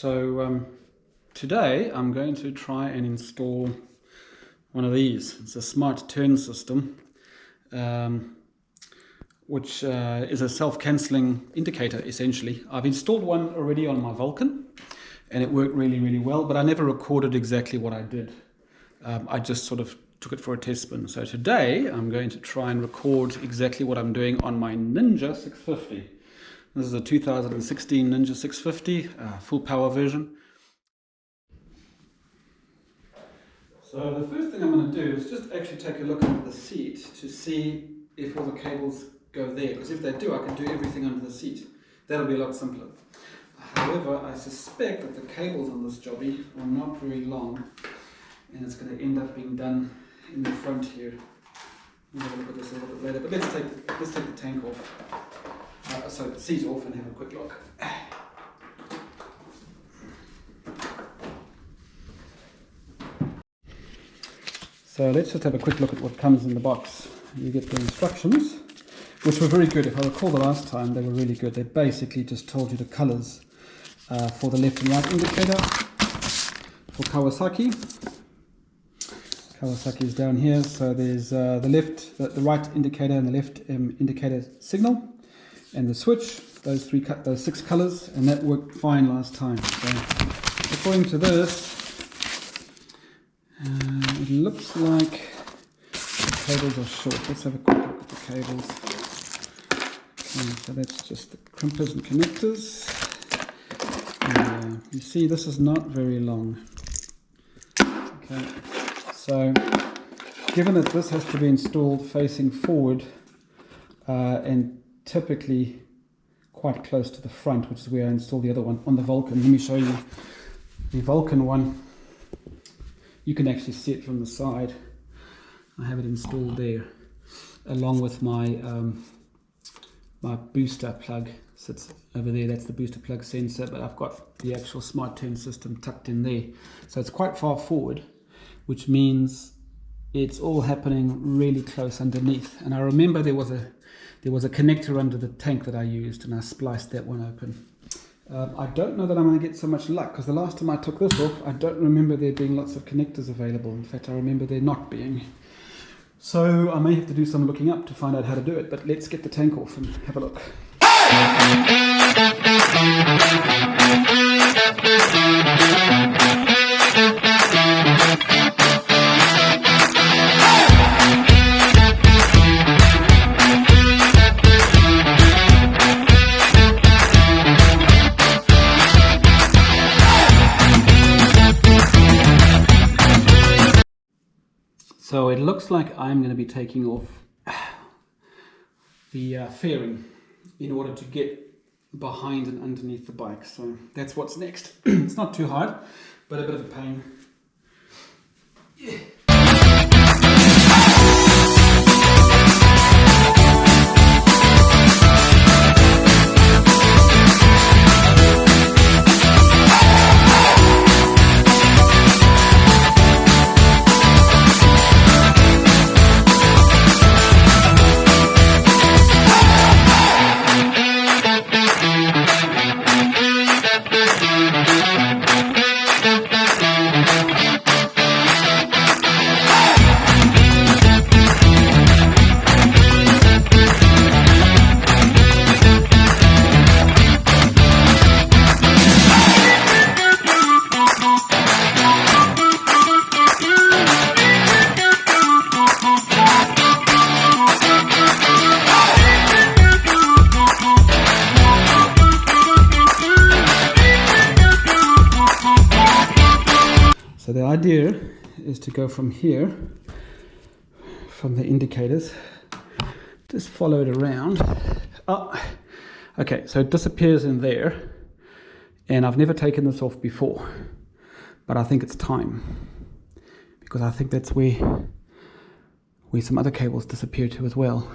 So today I'm going to try and install one of these. It's a smart turn system, which is a self-cancelling indicator essentially. I've installed one already on my Vulcan and it worked really well, but I never recorded exactly what I did. I just sort of took it for a test spin. So today I'm going to try and record exactly what I'm doing on my Ninja 650. This is a 2016 Ninja 650, full power version. So the first thing I'm going to do is just actually take a look under the seat to see if all the cables go there, because if they do, I can do everything under the seat. That'll be a lot simpler. However, I suspect that the cables on this jobby are not very long, and it's going to end up being done in the front here. We'll have a look at this a little bit later, but let's take the tank off. So the seat off and have a quick look. So let's just have a quick look at what comes in the box. You get the instructions, which were very good. If I recall the last time, they were really good. They basically just told you the colors for the left and right indicator. For Kawasaki, Kawasaki is down here. So there's the right indicator and the left indicator signal, and the switch. Those 6 colors, and that worked fine last time. So according to this, it looks like the cables are short. Let's have a quick look at the cables. Okay, so that's just the crimpers and connectors. You see, this is not very long. Okay, so given that this has to be installed facing forward and typically quite close to the front, which is where I installed the other one on the Vulcan. Let me show you the Vulcan one. You can actually see it from the side. I have it installed there, along with my my booster plug sits over there. That's the booster plug sensor, but I've got the actual smart turn system tucked in there. So it's quite far forward, which means it's all happening really close underneath. And I remember there was a connector under the tank that I used, and I spliced that one open. I don't know that I'm going to get so much luck, because the last time I took this off, I don't remember there being lots of connectors available. In fact, I remember there not being. So I may have to do some looking up to find out how to do it, but let's get the tank off and have a look. So it looks like I'm going to be taking off the fairing in order to get behind and underneath the bike. So that's what's next. It's not too hard, but a bit of a pain. Yeah. So the idea is to go from here, from the indicators, just follow it around. Oh, okay, so it disappears in there, and I've never taken this off before, but I think it's time, because I think that's where some other cables disappear to as well.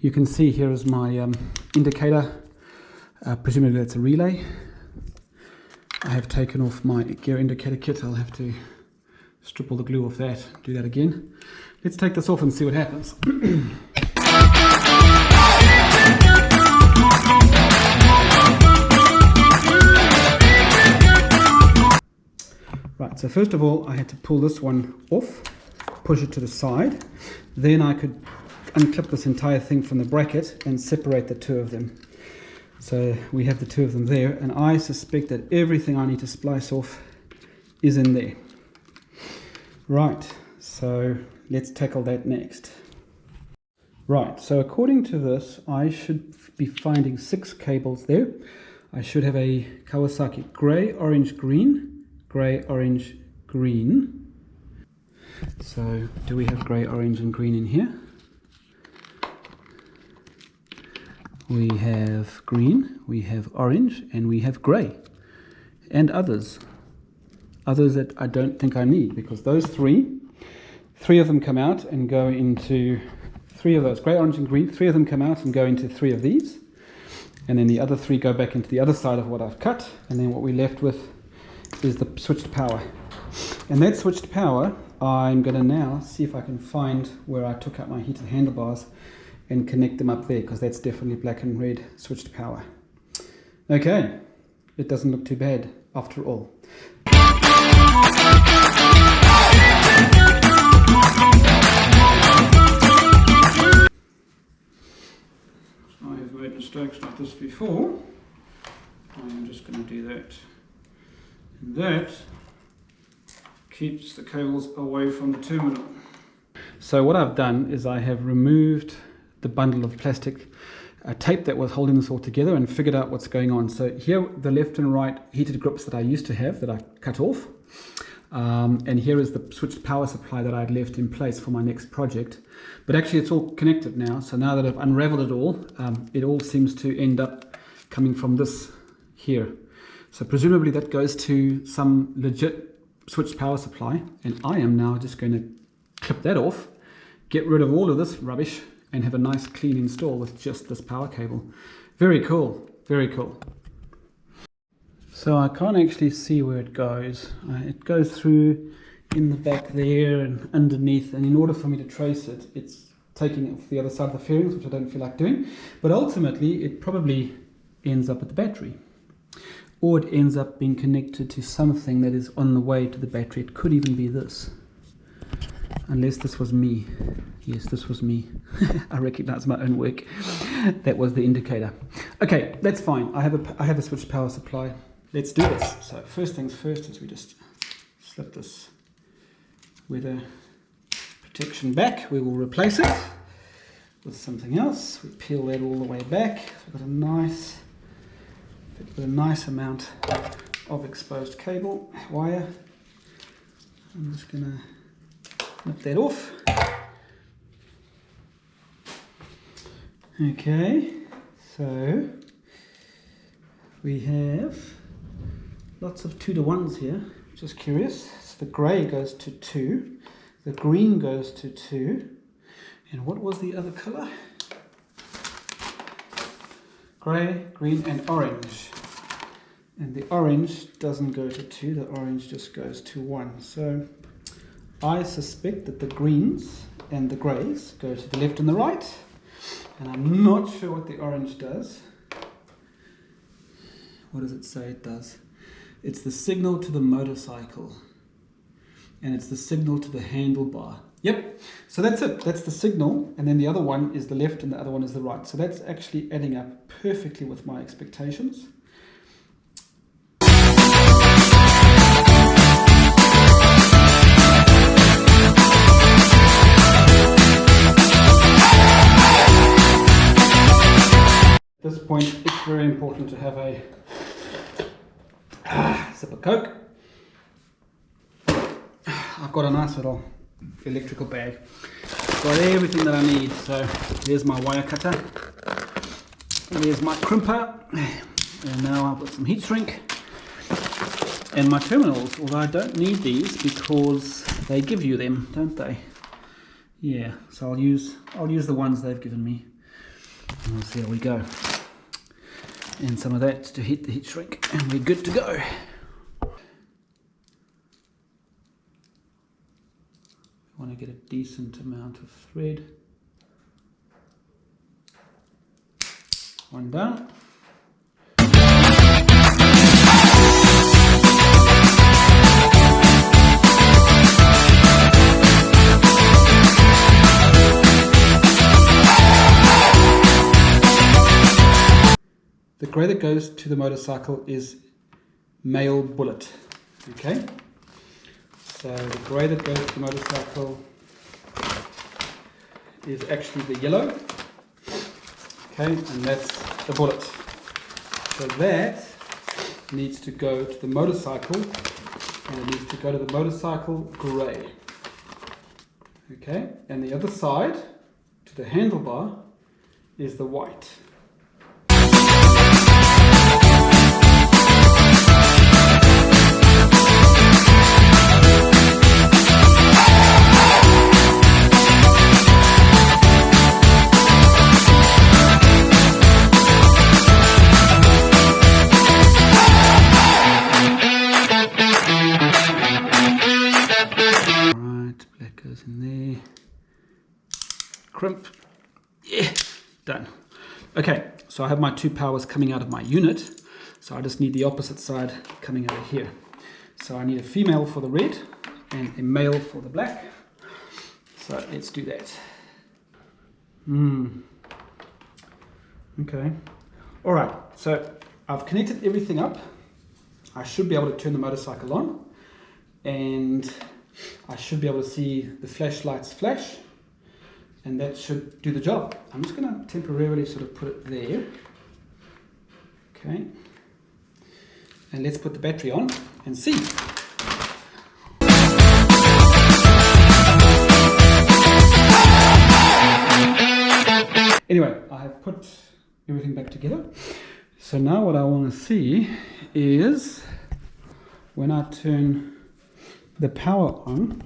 You can see here is my indicator, presumably that's a relay. I have taken off my gear indicator kit. I'll have to strip all the glue off that, do that again. Let's take this off and see what happens. Right, so first of all I had to pull this one off, push it to the side, then I could unclip this entire thing from the bracket and separate the two of them. So we have the two of them there, and I suspect that everything I need to splice off is in there. Right, so let's tackle that next. Right, so according to this, I should be finding 6 cables there. I should have a Kawasaki grey, orange, green, grey, orange, green. So do we have grey, orange and green in here? We have green, we have orange, and we have grey. And others. Others that I don't think I need, because those three of them come out and go into 3 of those. Grey, orange and green, 3 of them come out and go into 3 of these. And then the other 3 go back into the other side of what I've cut. And then what we're left with is the switched power. And that switched power, I'm going to now see if I can find where I took out my heated handlebars and connect them up there, because that's definitely black and red switched power. Okay, it doesn't look too bad after all. I have made mistakes like this before. I am just going to do that. And that keeps the cables away from the terminal. So what I've done is I have removed the bundle of plastic tape that was holding this all together and figured out what's going on. So here, the left and right heated grips that I used to have that I cut off. And here is the switched power supply that I'd left in place for my next project. But actually it's all connected now. So now that I've unraveled it all seems to end up coming from this here. So presumably that goes to some legit switched power supply. And I am now just going to clip that off, get rid of all of this rubbish, and have a nice clean install with just this power cable. Very cool, very cool. So I can't actually see where it goes. It goes through in the back there and underneath, and in order for me to trace it, it's taking it off the other side of the fairings, which I don't feel like doing. But ultimately, it probably ends up at the battery. Or it ends up being connected to something that is on the way to the battery. It could even be this. Unless this was me. Yes, this was me. I recognize my own work. That was the indicator. Okay, that's fine. I have a switched power supply. Let's do this. So first things first is we just slip this weather protection back. We will replace it with something else. We peel that all the way back. So we've got a nice amount of exposed cable wire. I'm just going to snip that off. Okay, so we have lots of 2-to-1s here, just curious. So the grey goes to 2, the green goes to 2, and what was the other colour? Grey, green and orange. And the orange doesn't go to 2, the orange just goes to 1. So I suspect that the greens and the greys go to the left and the right. And I'm not sure what the orange does. What does it say it does? It's the signal to the motorcycle. And it's the signal to the handlebar. Yep, so that's it. That's the signal. And then the other one is the left and the other one is the right. So that's actually adding up perfectly with my expectations. At this point, it's very important to have a sip of Coke. I've got a nice little electrical bag. Got everything that I need. So there's my wire cutter. There's my crimper. And now I've got some heat shrink. And my terminals, although I don't need these because they give you them, don't they? Yeah, so I'll use the ones they've given me. And we'll see how we go. And some of that to heat the heat shrink, and we're good to go. I want to get a decent amount of thread. One down. grey that goes to the motorcycle is male bullet. Okay, so the grey that goes to the motorcycle is actually the yellow. Okay, and that's the bullet. So that needs to go to the motorcycle, and it needs to go to the motorcycle grey. Okay, and the other side, to the handlebar, is the white. In there, crimp, yeah, done. Okay, so I have my 2 powers coming out of my unit, so I just need the opposite side coming out of here. So I need a female for the red and a male for the black. So let's do that. Okay, all right, so I've connected everything up. I should be able to turn the motorcycle on, and I should be able to see the flashlights flash, and that should do the job. I'm just going to temporarily sort of put it there. Okay, and let's put the battery on and see. Anyway, I have put everything back together. So now what I want to see is when I turn the power on,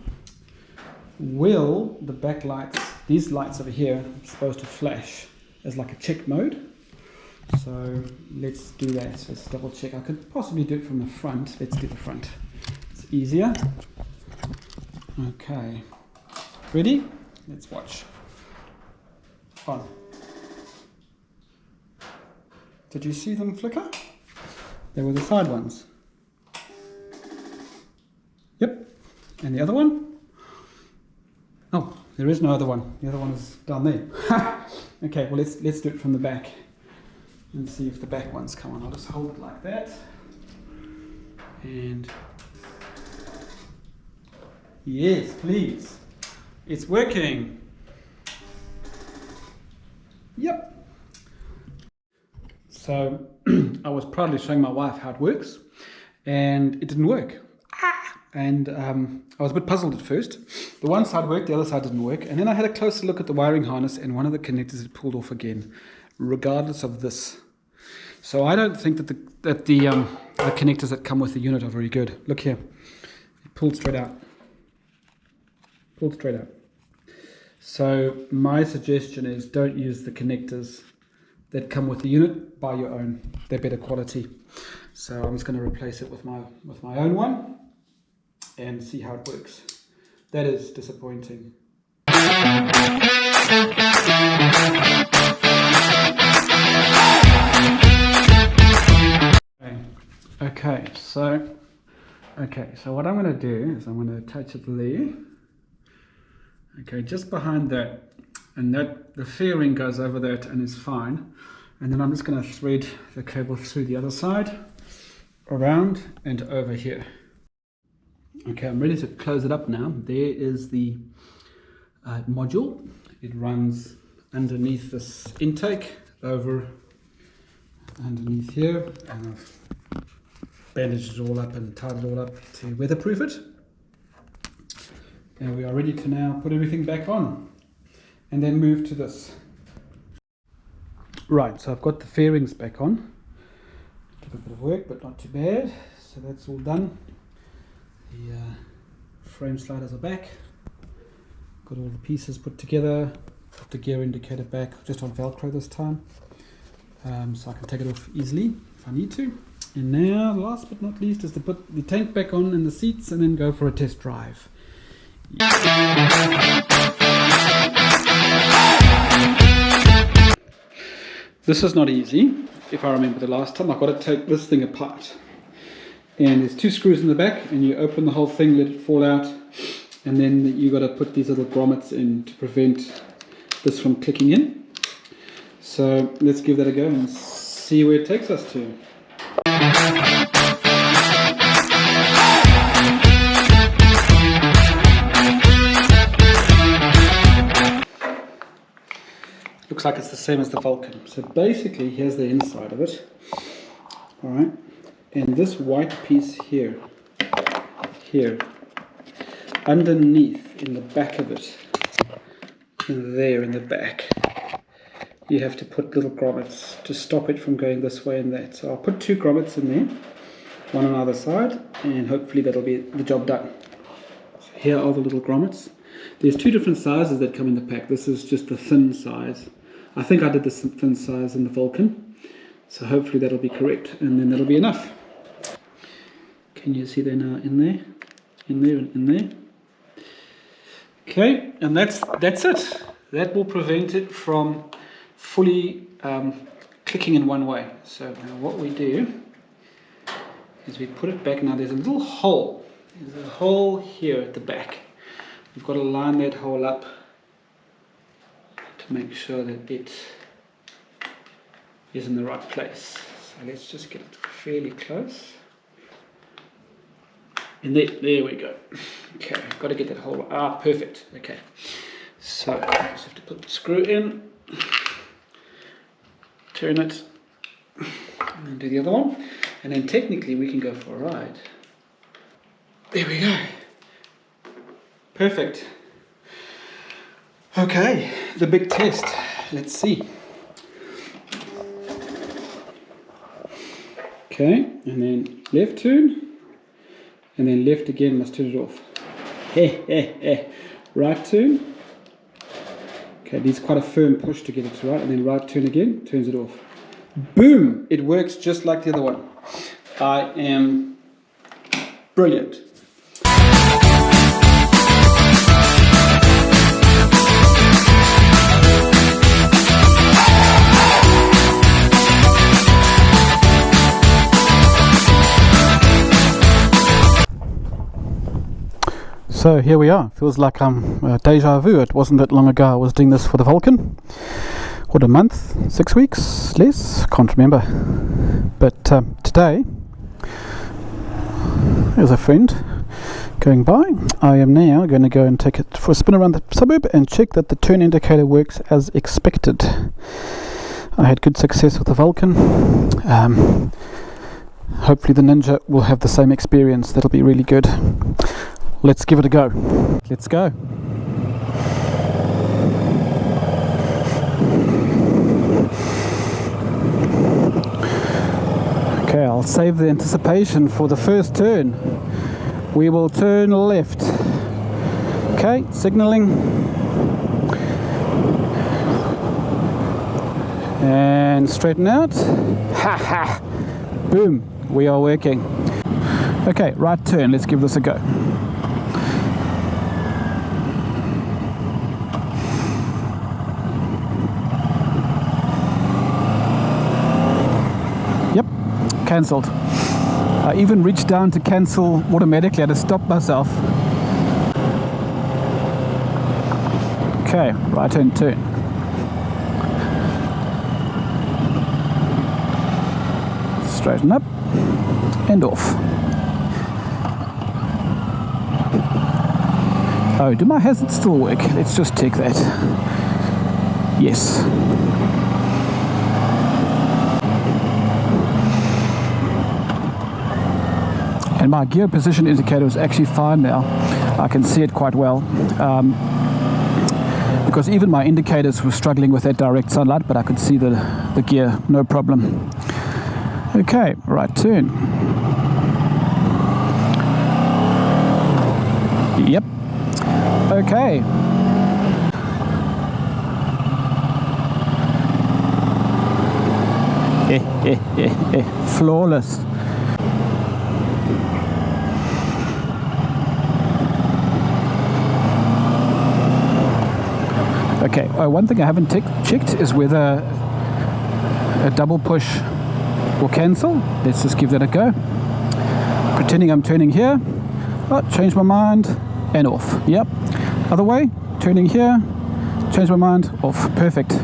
will the backlights, these lights over here, are supposed to flash as like a check mode. So let's do that. Let's double check. I could possibly do it from the front. Let's do the front. It's easier. Okay. Ready? Let's watch. On. Did you see them flicker? They were the side ones. Yep. And the other one? Oh, there is no other one. The other one is down there. Okay, well let's do it from the back and see if the back ones come on. I'll just hold it like that. And yes, please. It's working. Yep. So I was proudly showing my wife how it works, and it didn't work. And I was a bit puzzled at first. The one side worked, the other side didn't work. And then I had a closer look at the wiring harness, and one of the connectors had pulled off again, regardless of this. So I don't think that the connectors that come with the unit are very good. Look here, it pulled straight out. Pulled straight out. So my suggestion is don't use the connectors that come with the unit. Buy your own. They're better quality. So I'm just going to replace it with my own one and see how it works. That is disappointing. Okay, so what I'm going to do is I'm going to attach it there. Okay, just behind that, and that the fairing goes over that and is fine. And then I'm just going to thread the cable through the other side, around and over here. Okay, I'm ready to close it up now. There is the module. It runs underneath this intake, over underneath here, and I've bandaged it all up and tied it all up to weatherproof it. And we are ready to now put everything back on and then move to this. Right, so I've got the fairings back on. Took a bit of work, but not too bad. So that's all done. The frame sliders are back. Got all the pieces put together. Put the gear indicator back, just on Velcro this time. So I can take it off easily if I need to. And now, last but not least, is to put the tank back on and the seats and then go for a test drive. This is not easy. If I remember the last time, I've got to take this thing apart. And there's 2 screws in the back, and you open the whole thing, let it fall out, and then you got to put these little grommets in to prevent this from clicking in. So let's give that a go and see where it takes us to. Looks like it's the same as the Vulcan. So basically, here's the inside of it. All right, and this white piece here, underneath in the back of it, in there in the back, you have to put little grommets to stop it from going this way and that. So I'll put 2 grommets in there, one on either side, and hopefully that'll be the job done. So here are the little grommets. There's 2 different sizes that come in the pack. This is just the thin size. I think I did the thin size in the Vulcan, so hopefully that'll be correct, and then that'll be enough. Can you see they're now in there, in there? Okay, and that's it. That will prevent it from fully clicking in one way. So now what we do is we put it back. Now there's a little hole. There's a hole here at the back. We've got to line that hole up to make sure that it is in the right place. So let's just get it fairly close. And there we go. Okay, got to get that hole. Ah, perfect. Okay, so I just have to put the screw in, turn it, and then do the other one, and then technically we can go for a ride. There we go. Perfect. Okay, the big test. Let's see. Okay, and then left turn. And then left again, must turn it off. Right turn. Okay, needs quite a firm push to get it to right. And then right turn again, turns it off. Boom! It works just like the other one. I am brilliant. So here we are. Feels like deja vu. It wasn't that long ago I was doing this for the Vulcan. What, a month? 6 weeks? Less? Can't remember. But today, there's a friend going by. I am now going to go and take it for a spin around the suburb and check that the turn indicator works as expected. I had good success with the Vulcan. Hopefully the Ninja will have the same experience. That'll be really good. Let's give it a go. Let's go. Okay, I'll save the anticipation for the first turn. We will turn left. Okay, signaling. And straighten out. Ha ha! Boom, we are working. Okay, right turn, let's give this a go. Cancelled. I even reached down to cancel automatically. I had to stop myself. Okay, right hand turn. Straighten up and off. Oh, do my hazards still work? Let's just check that. Yes. And my gear position indicator is actually fine now. I can see it quite well. Because even my indicators were struggling with that direct sunlight, but I could see the gear, no problem. Okay, right turn. Yep. Okay. Flawless. Okay, one thing I haven't checked is whether a double push will cancel. Let's just give that a go. Pretending I'm turning here. Oh, change my mind and off. Yep. Other way, turning here, change my mind, off. Perfect.